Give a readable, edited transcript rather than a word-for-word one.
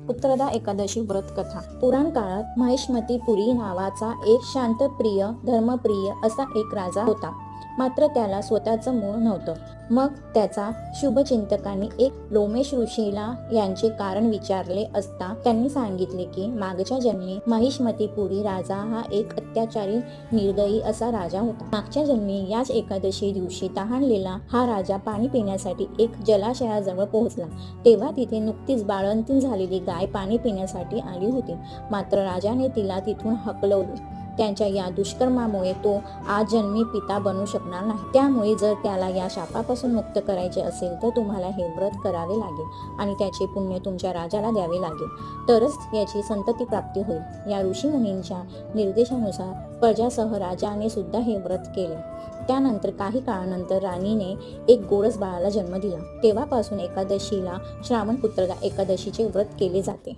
पुत्रदा एकादशी व्रत कथा। पुराण काळात महिष्मतीपुरी नावाचा एक शांतप्रिय धर्मप्रिय असा एक राजा होता. मात्र त्याला स्वतःचं मूळ नव्हतं. मग त्याचा शुभचिंतकांनी एक लोमेश ऋषीला यांचे कारण विचारले असता त्यांनी सांगितले की मागच्या जन्मी महिष्मतीपुरी राजा हा एक अत्याचारी निर्दयी असा राजा होता. मागच्या जन्मी याच एकादशी दिवशी तहानलेला हा राजा पाणी पिण्यासाठी एक जलाशयाजवळ पोहोचला. तेव्हा तिथे नुकतीच बाळंतीण झालेली गाय पाणी पिण्यासाठी आली होती. मात्र राजाने तिला तिथून हकलवले. त्यांच्या या दुष्कर्मामुळे तो आज जन्मी पिता बनू शकणार नाही. त्यामुळे जर त्याला या शापापासून मुक्त करायचे असेल तर तुम्हाला हे व्रत करावे लागेल आणि त्याचे पुण्य तुमच्या राजाला द्यावे लागेल, तरच याची संतती प्राप्ती होईल. या ऋषीमुनींच्या निर्देशानुसार प्रजासह राजाने सुद्धा हे व्रत केले. त्यानंतर काही काळानंतर राणीने एक गोरस बाळाला जन्म दिला. तेव्हापासून एकादशीला श्रावण पुत्रदा एकादशीचे व्रत केले जाते.